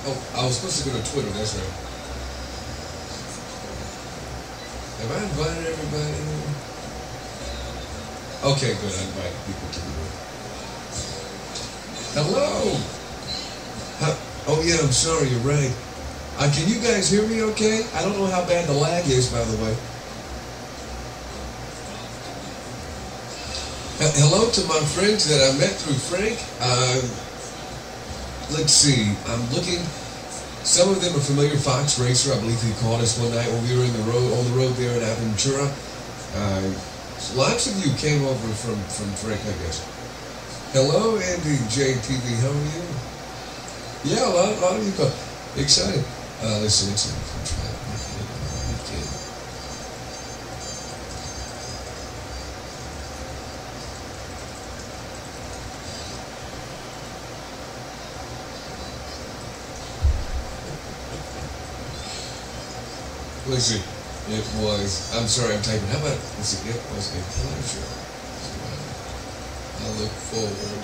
Oh, I was supposed to go to Twitter, that's right. Have I invited everybody? Okay, good. I invited people to the room. Hello! Oh, yeah, I'm sorry, you're right. Can you guys hear me okay? I don't know how bad the lag is, by the way. Hello to my friends that I met through Frank. Let's see, I'm looking. Some of them are familiar. Fox Racer, I believe he called us one night when we were on the road there in Aventura. Lots of you came over from Frank, I guess. Hello, Andy JTV, how are you? Yeah, a lot of you come. Excited. Listen. Listen, it was, I'm sorry, I'm typing. How about, listen, it was a pleasure. I look forward.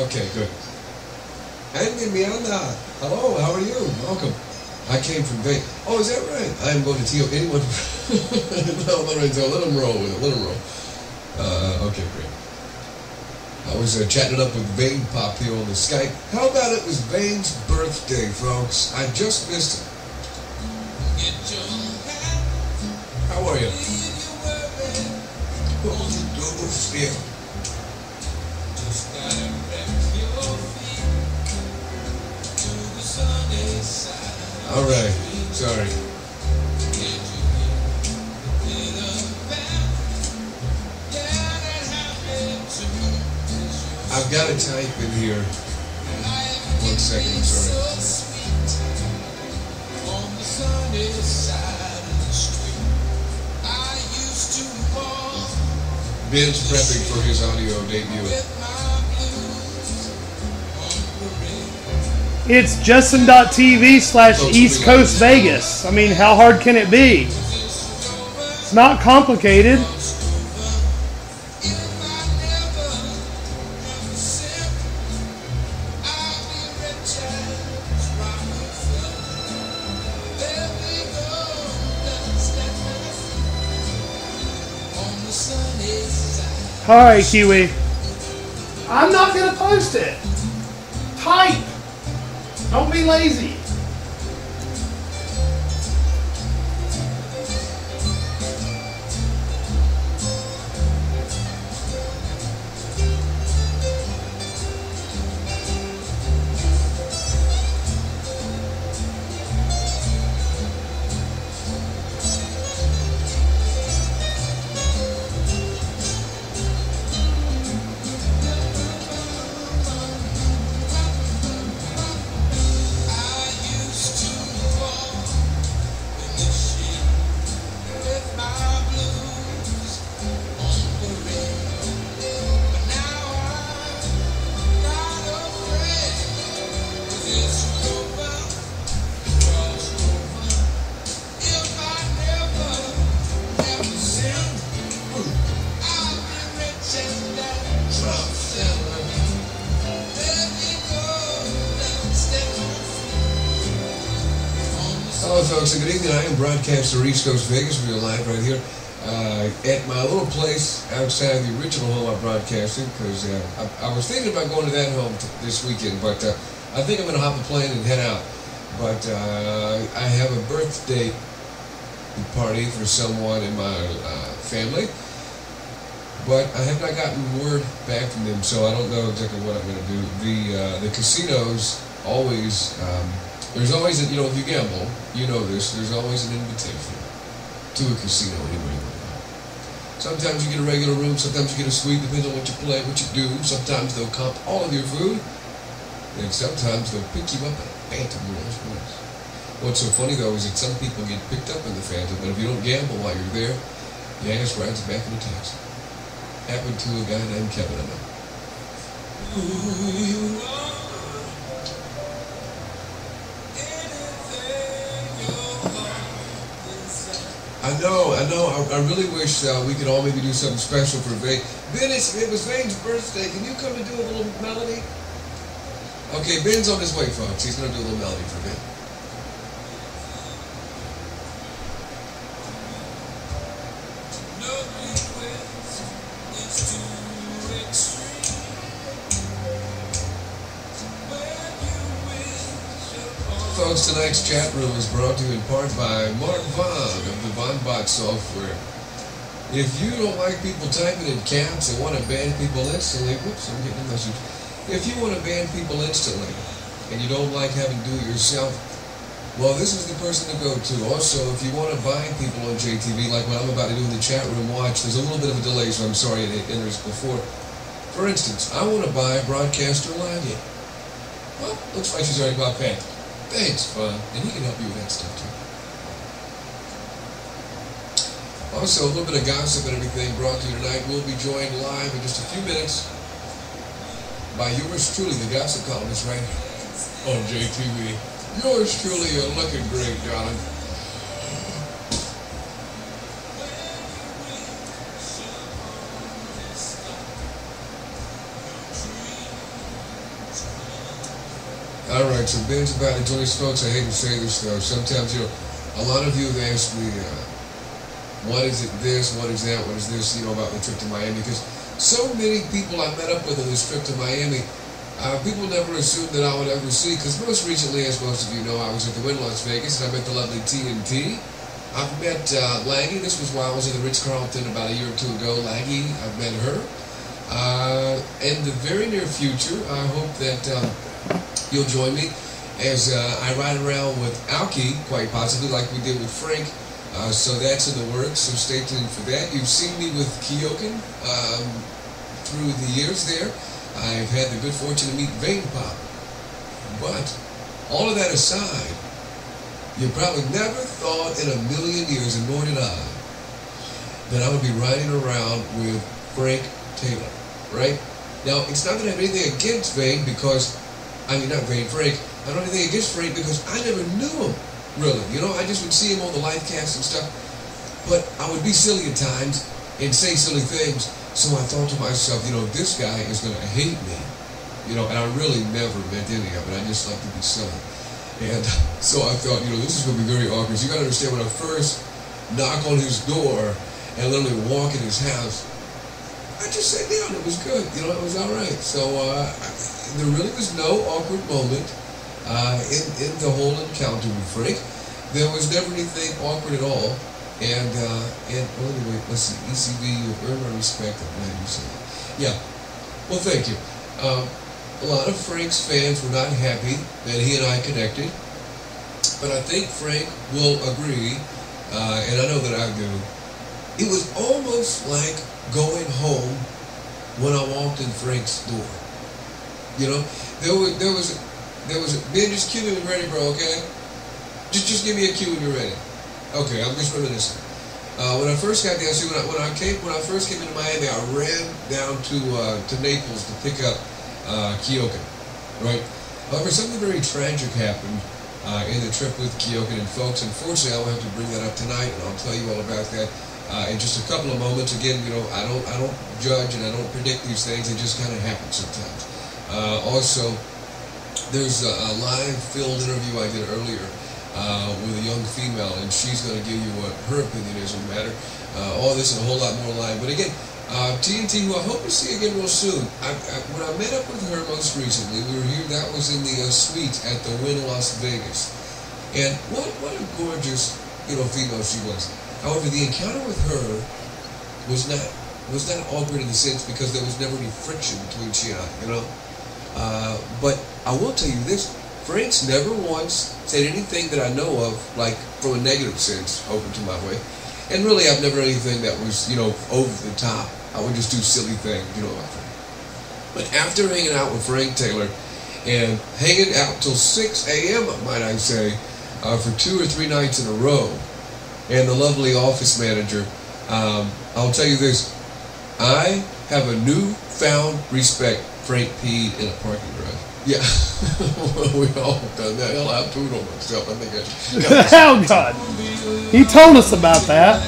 Okay, good. Andy Miranda, hello, how are you? Welcome. I came from Vegas. Oh, is that right? I am going to Tio. Anyone? No, Lorenzo, let him roll with it. Let him roll. Okay, great. I was chatting up with VAINPOP here on the Skype. How about it was Vain's birthday, folks? I just missed it. How are you? Hold your double still. All right, sorry. I've got to type in here. 1 second, I'm sorry. Ben's prepping for his audio debut. It's Justin.tv/East Coast Vegas. I mean, how hard can it be? It's not complicated. Alright, Kiwi. I'm not going to post it. Type. Don't be lazy. Hello, folks, and good evening. I am broadcaster East Coast Vegas. We are live right here at my little place outside the original home I broadcasted, because I was thinking about going to that home this weekend, but I think I'm going to hop a plane and head out. But I have a birthday party for someone in my family, but I have not gotten word back from them, so I don't know exactly what I'm going to do. The casinos always... there's always, if you gamble, you know this, there's always an invitation to a casino anywhere you want to go. Sometimes you get a regular room, sometimes you get a suite, depends on what you play, what you do. Sometimes they'll comp all of your food, and sometimes they'll pick you up at a phantom Rolls Royce. What's so funny, though, is that some people get picked up in the phantom, but if you don't gamble while you're there, the ass rides back in the taxi. Happened to a guy named Kevin, I know. I know. I really wish we could all maybe do something special for Vain. Ben, it was Vain's birthday. Can you come and do a little melody? Okay, Ben's on his way, folks. He's going to do a little melody for Ben. Folks, tonight's chat room is brought to you in part by Mark Vaughn of the VAINPOP software. If you don't like people typing in caps and want to ban people instantly, whoops, I'm getting a message. If you want to ban people instantly and you don't like having to do it yourself, well, this is the person to go to. Also, if you want to bind people on JTV, like what I'm about to do in the chat room, watch. There's a little bit of a delay, so I'm sorry it enters before. For instance, I want to buy broadcaster login. Well, looks like she's already got paid. Thanks, fun. And he can help you with that stuff, too. Also, a little bit of gossip and everything brought to you tonight. We'll be joined live in just a few minutes by yours truly, the gossip columnist, right on JTV. Yours truly, you're looking great, darling. Alright, so Ben's about to join us, folks. I hate to say this, though. Sometimes, a lot of you have asked me, what is it this, what is that, what is this, about the trip to Miami, because so many people I met up with on this trip to Miami, people never assumed that I would ever see, because most recently, as most of you know, I was at the Wynn Las Vegas, and I met the lovely TNT. I've met Laggy. This was while I was in the Ritz-Carlton about a year or two ago. Laggy, I've met her. In the very near future, I hope that you'll join me as I ride around with Alki, quite possibly, like we did with Frank. So that's in the works, so stay tuned for that. You've seen me with Kyokin through the years there. I've had the good fortune to meet VAINPOP. But all of that aside, you probably never thought in a million years, and nor did I, that I would be riding around with Frank Taylor, right? Now, it's not that I have anything against Frank, because I don't have anything against Frank because I never knew him, really. I just would see him on the live cast and stuff. But I would be silly at times and say silly things. So I thought to myself, this guy is going to hate me. And I really never meant any of it. I just like to be silly. And so I thought, this is going to be very awkward. So you got to understand, when I first knock on his door and literally walk in his house, I just sat down. It was good. It was all right. So there really was no awkward moment in the whole encounter with Frank. There was never anything awkward at all. And anyway, let's see. ECV, you've earned my respect. I'm glad you said that. Yeah. Well, thank you. A lot of Frank's fans were not happy that he and I connected. But I think Frank will agree, and I know that I do. It was almost like going home when I walked in Frank's door. There was Ben, just cue me when you're ready, bro, okay? Just give me a cue when you're ready. Okay, I'm just reminiscing. When I first got there, when I first came into Miami, I ran down to Naples to pick up Kyokin, right? However, something very tragic happened in the trip with Kyokin, and folks, unfortunately, I will have to bring that up tonight, and I'll tell you all about that in just a couple of moments. Again, I don't judge and I don't predict these things; they just kind of happen sometimes. Also, there's a live filled interview I did earlier with a young female, and she's going to give you what her opinion is on the matter. All this and a whole lot more live. But again, TNT, who I hope to see again real soon. When I met up with her most recently, we were here. That was in the suite at the Wynn Las Vegas, and what a gorgeous female she was. However, the encounter with her was not awkward in the sense because there was never any friction between she and I, But I will tell you this: Frank's never once said anything that I know of, like from a negative sense, open to my way. And really, I've never anything that was, over the top. I would just do silly things, about Frank. But after hanging out with Frank Taylor and hanging out till 6 a.m., might I say, for 2 or 3 nights in a row, and the lovely office manager, I'll tell you this: I have a newfound respect. Frank peed in a parking garage. Yeah, we all done that. Hell, I pooed on myself. I think Oh, God. He told us about that.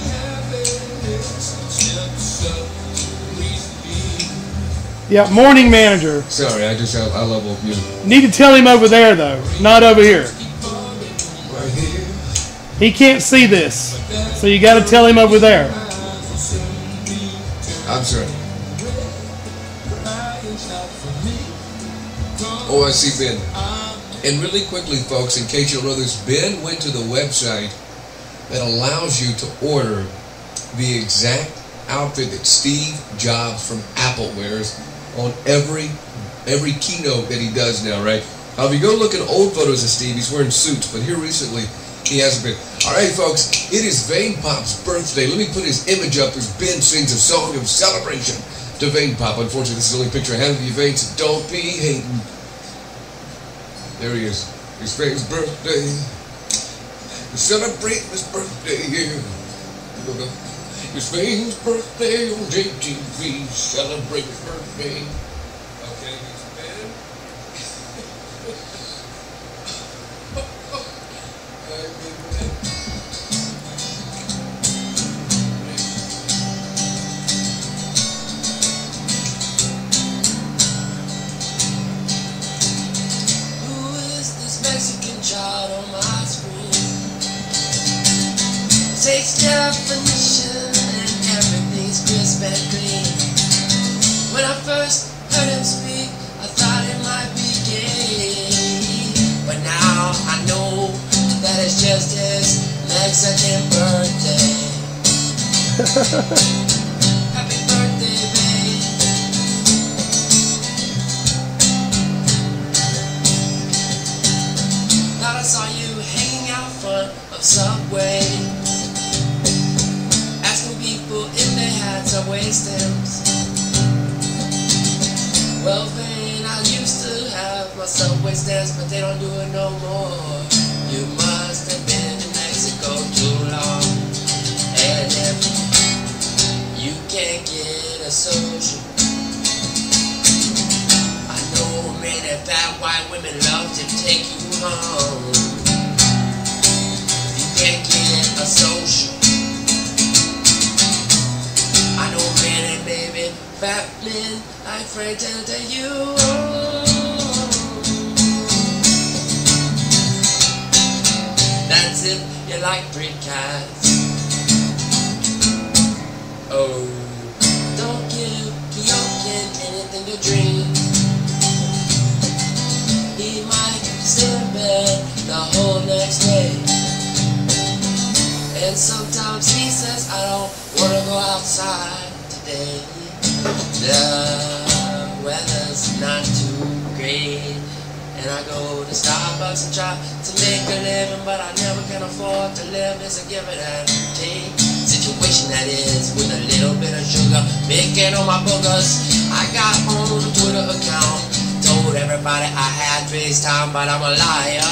Yeah, morning manager. Sorry, I love old music. Need to tell him over there though, not over here. Right here. He can't see this, so you got to tell him over there. I'm sorry. Oh, I see Ben. And really quickly, folks, in case you don't know this, Ben went to the website that allows you to order the exact outfit that Steve Jobs from Apple wears on every keynote that he does now, right? Now, if you go look at old photos of Steve, he's wearing suits, but here recently, he hasn't been. All right, folks, it is VAINPOP's birthday. Let me put his image up as Ben sings a song of celebration to VAINPOP. Unfortunately, this is the only picture I have of you, Vain, so don't be hating. There he is. It's Vain's birthday. We celebrate his birthday here. It's Vain's birthday on JTV. Celebrate his birthday. Okay, he's Ben. Who is this Mexican child on my screen? Takes definition and everything's crisp and clean. When I first heard him speak, I thought it might be gay, but now I know that it's just his Mexican birthday. Happy birthday, babe. Thought I saw you hanging out front of Subway, asking people if they had Subway stamps. Well, Vane, I used to have my Subway stamps, but they don't do it no more. You must have been in Mexico too long, and if you can't get a social, I know many fat white women love to take you home. If you can't get a social, I know many baby fat men like afraid to tell you. That's if you like three cats. Oh, don't give Keoken anything to drink. He might stay in bed the whole next day. And sometimes he says, I don't wanna go outside today. The weather's not too great, and I go to Starbucks and try to make a living, but I never can afford to live. It's a give it and take situation, that is, with a little bit of sugar baking on my boogers. I got on a Twitter account, told everybody I had FaceTime, but I'm a liar.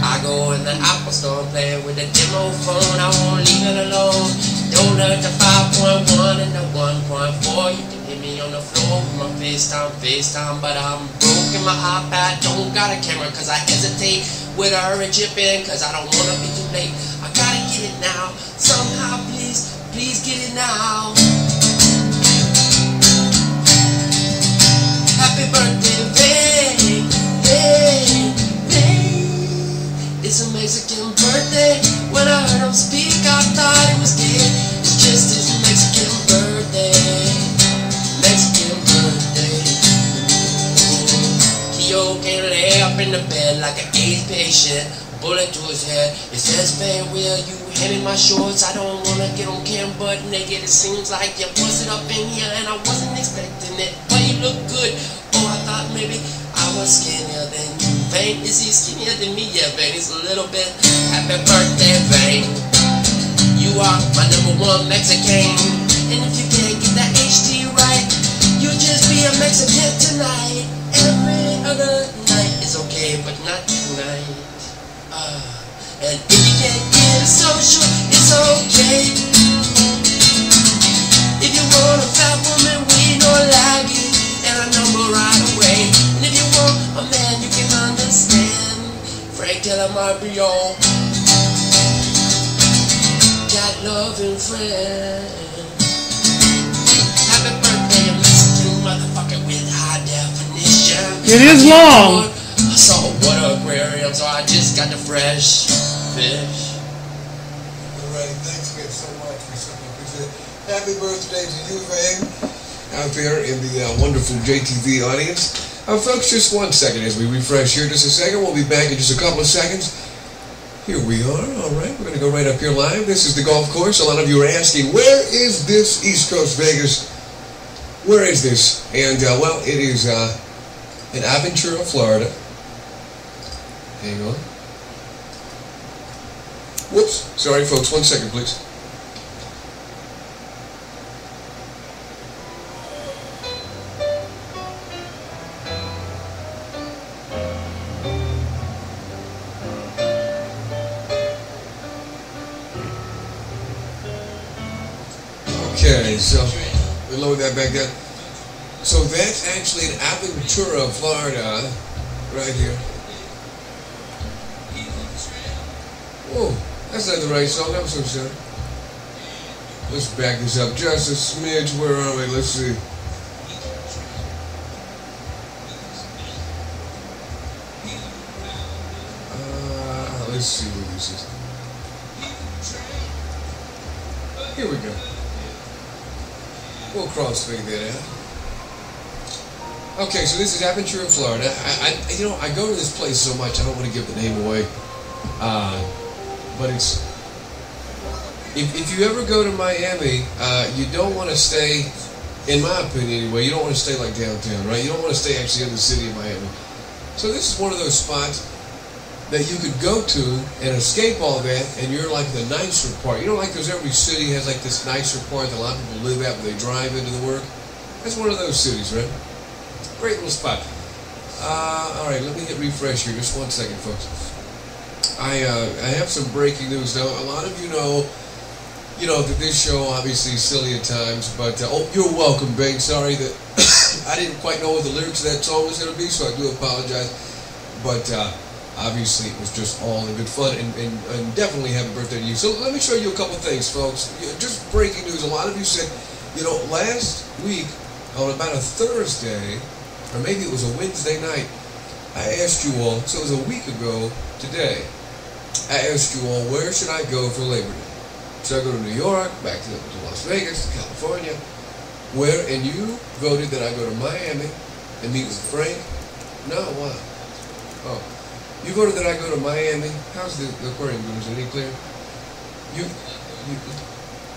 I go in the Apple store and play with the demo phone. I won't leave it alone. Don't hurt the 5.1 and the 1.4. You can hit me on the floor with my FaceTime, but I'm broke in my iPad. Don't got a camera cause I hesitate with a hurry chip in, cause I don't wanna be too late. I gotta get it now. Somehow, please get it now. Happy birthday, Vane. It's a Mexican birthday. When I heard him speak, I thought it was dead. It's just his Mexican birthday. Mexican birthday. Keo can't lay up in the bed like an AIDS patient. Bullet to his head. It says, "Van, will you hand me my shorts? I don't wanna get on cam, but naked. It seems like you busted up in here, and I wasn't expecting it. But you look good. Oh, I thought maybe I was skinnier than you. Vane, is he skinnier than me? Yeah, Vane, he's a little bit. Happy birthday, Vane. You are my #1 Mexican. And if you can't get that HD right, you'll just be a Mexican tonight. Every other night is okay, but not tonight. And if you can't get a social, it's okay. If you want a fat woman, we know laggy and a number right away. And if you want a man you can understand, Frank, tell him I'll be your cat loving friend. Happy birthday, It is long. I saw water aquarium, so I just got the fresh fish. Alright, thanks again so much. We certainly appreciate it. Happy birthday to you, Vang, out there in the wonderful JTV audience. Folks, just 1 second as we refresh here. Just a second. We'll be back in just a couple of seconds. Here we are. Alright, we're going to go right up here live. This is the golf course. A lot of you are asking, where is this East Coast Vegas? Where is this? And, well, it is in Aventura, Florida. Hang on. Whoops. Sorry, folks. 1 second, please. Okay, so we lower that back down. So that's actually in Aventura, Florida, right here. Whoa, that's not the right song. I'm so sorry. Let's back this up just a smidge. Where are we? Let's see. Let's see what this is. Here we go. We'll crossfade that out. Okay, so this is Aventura, Florida. I go to this place so much, I don't want to give the name away. But it's, if you ever go to Miami, you don't want to stay, in my opinion anyway, you don't want to stay like downtown, right? You don't want to stay actually in the city of Miami. So this is one of those spots that you could go to and escape all that, and you're like the nicer part. You know, like there's every city has like this nicer part that a lot of people live at when they drive into the work. That's one of those cities, right? Great little spot. All right, let me hit refresh here. Just 1 second, folks. I have some breaking news now. A lot of you know that this show obviously is silly at times, but oh, you're welcome, Bane. Sorry that I didn't quite know what the lyrics of that song was going to be, so I do apologize. But obviously it was just all in good fun, and definitely happy birthday to you. So let me show you a couple things, folks. Just breaking news. A lot of you said, last week on about a Thursday, or maybe it was a Wednesday night, I asked you all, so it was a week ago today, I asked you all, where should I go for Labor Day? Should I go to New York, back to Las Vegas, California? Where? And you voted that I go to Miami and meet with Frank. No, why? Oh, you voted that I go to Miami. How's the aquarium doing? Is it any clear?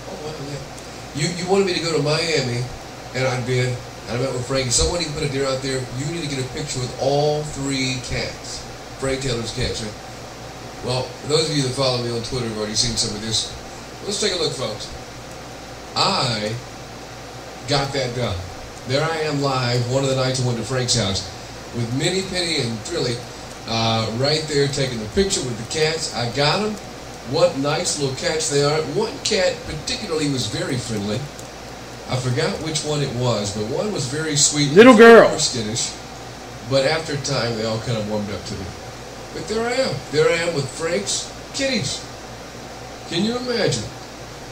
Oh wow, yeah. You wanted me to go to Miami, and I did. I met with Frank. Someone even put a deer out there. You need to get a picture with all 3 cats. Frank Taylor's cats, right? Well, for those of you that follow me on Twitter have already seen some of this. Let's take a look, folks. I got that done. There I am live, one of the nights I went to Frank's house with Minnie, Penny, and Trilly right there taking the picture with the cats. I got them. What nice little cats they are. One cat particularly was very friendly. I forgot which one it was, but one was very sweet. Little girl. Skittish. But after time, they all kind of warmed up to me. But there I am. There I am with Frank's kitties. Can you imagine?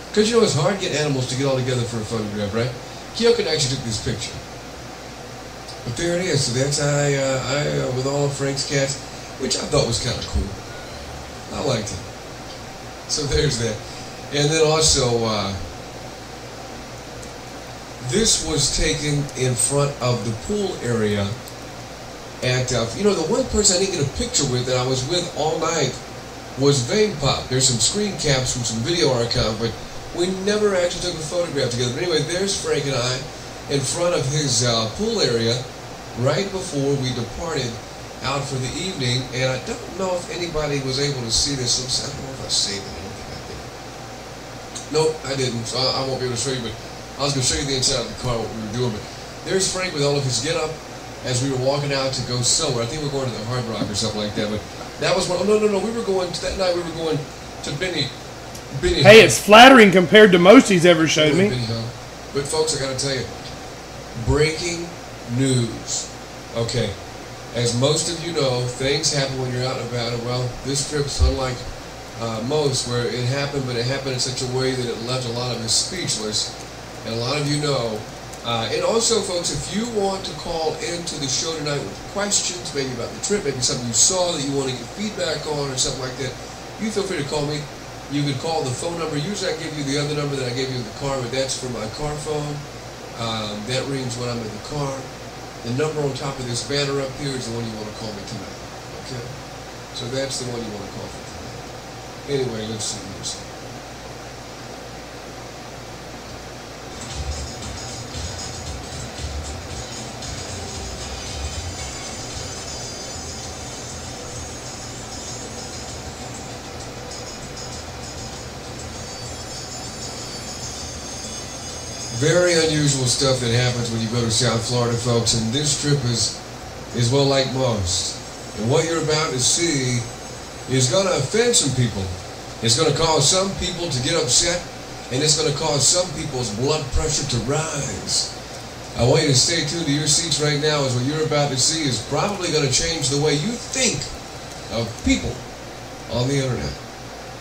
Because it's hard to get animals to get all together for a photograph, right? Kyokan actually took this picture. But there it is. So that's I with all of Frank's cats, which I thought was kind of cool. I liked it. So there's that. And then also, this was taken in front of the pool area at, the one person I didn't get a picture with that I was with all night was VAINPOP. There's some screen caps from some video archive, but we never actually took a photograph together. But anyway, there's Frank and I in front of his pool area right before we departed out for the evening, and I don't know if anybody was able to see this. I don't know if I saved it. I don't think I did. Nope, I didn't, so I won't be able to show you, but I was going to show you the inside of the car, what we were doing. But there's Frank with all of his get-up as we were walking out to go somewhere. I think we were going to the Hard Rock or something like that, but that was one. Oh, no, we were going, that night we were going to Benny. Hey, it's flattering compared to most he's ever showed me. But folks, I got to tell you, breaking news. Okay, as most of you know, things happen when you're out and about. Well, this trip's unlike most, where it happened, but it happened in such a way that it left a lot of us speechless. And a lot of you know And also, folks, if you want to call into the show tonight with questions, maybe about the trip, maybe something you saw that you want to get feedback on or something like that, you feel free to call me. You can call the phone number. Usually I give you the other number that I gave you in the car, but that's for my car phone. That rings when I'm in the car. The number on top of this banner up here is the one you want to call me tonight. Okay? So that's the one you want to call for tonight. Anyway, let's see this. Very unusual stuff that happens when you go to South Florida, folks, and this trip is well like most. And what you're about to see is going to offend some people. It's going to cause some people to get upset, and it's going to cause some people's blood pressure to rise. I want you to stay tuned to your seats right now, as what you're about to see is probably going to change the way you think of people on the internet.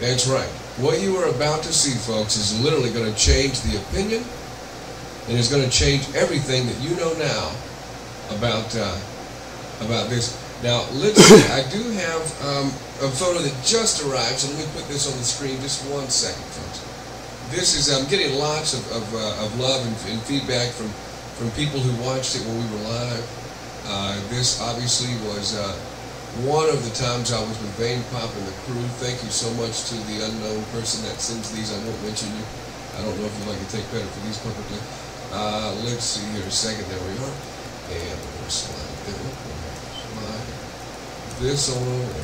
That's right. What you are about to see, folks, is literally going to change the opinion, and it's going to change everything that you know now about this. Now, let's see. I do have a photo that just arrived, so let me put this on the screen just 1 second, folks. This is, I'm getting lots of love and feedback from people who watched it when we were live. This obviously was one of the times I was with VAINPOP and the crew. Thank you so much to the unknown person that sends these. I won't mention you. I don't know if you'd like to take credit for these publicly. Let's see here a second. There we are. And we'll slide this on over.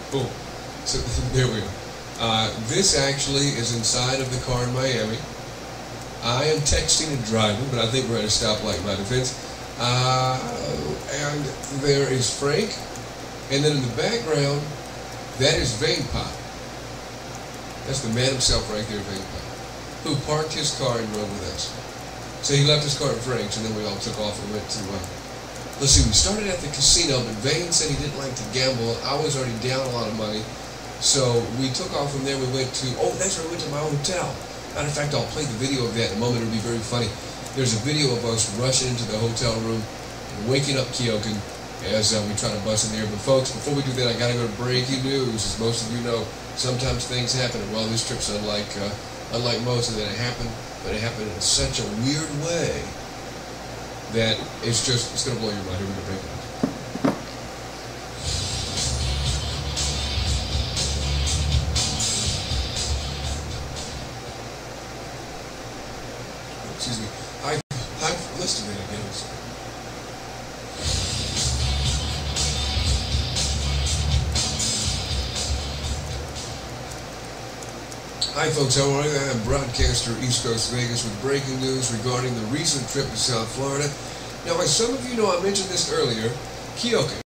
Boom. So there we go. This actually is inside of the car in Miami. I am texting and driving, but I think we're at a stoplight in my defense. And there is Frank. And then in the background, that is VAINPOP. That's the man himself right there, VAINPOP, who parked his car and rode with us. So he left his car at Frank's, and then we all took off and went to, let's see, we started at the casino, but Vane said he didn't like to gamble. I was already down a lot of money. So we took off from there. We went to, oh, that's where we went to my hotel. Matter of fact, I'll play the video of that in a moment. It'll be very funny. There's a video of us rushing into the hotel room and waking up Keoken as we try to bust in there. But folks, before we do that, I got to go to breaking news. As most of you know, sometimes things happen. And well, this trip's unlike most, and then it happened. But it happened in such a weird way that it's going to blow your mind. Here we go, breaking news. Excuse me. I've listed it again. Hi folks, how are you? I'm broadcaster East Coast Vegas with breaking news regarding the recent trip to South Florida. Now, as some of you know, I mentioned this earlier, Keoken.